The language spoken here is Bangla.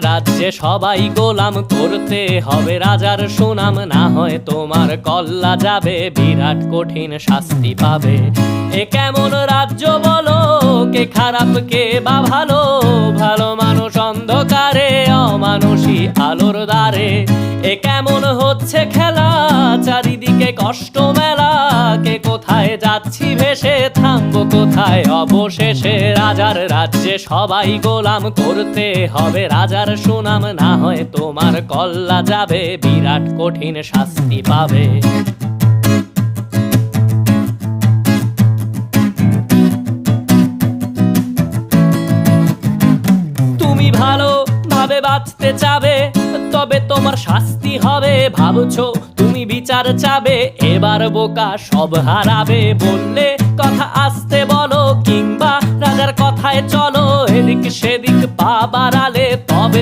রাজ্যে সবাই গোলাম করতে হবে রাজার সুনাম, না হয় তোমার কল্লা যাবে, বিরাট কঠিন শাস্তি পাবে। এ কেমন রাজ্য বলো, কে খারাপ কে বা ভালো, ভালো মানুষ অন্ধকারে, অমানুষী আলোর দ্বারে। এ কেমন হচ্ছে খেলা, চারিদিকে কষ্ট মেলা, কে কোথায় যাচ্ছি ভেসে, থামবো কোথায় অবশেষে। রাজার রাজ্যে সবাই গোলাম করতে হবে রাজার সুনাম, না হয় তোমার কল্লা যাবে, বিরাট কঠিন শাস্তি পাবে। তুমি ভালো ভাবে বাঁচতে চাবে, তবে তোমার শাস্তি হবে। ভাবছো তুমি বিচার চাবে, এবার বোকা সব হারাবে। বললে কথা আসতে বলো, কিংবা রাজার কথায় চলো, এদিক সেদিক পা বাড়ালে তবে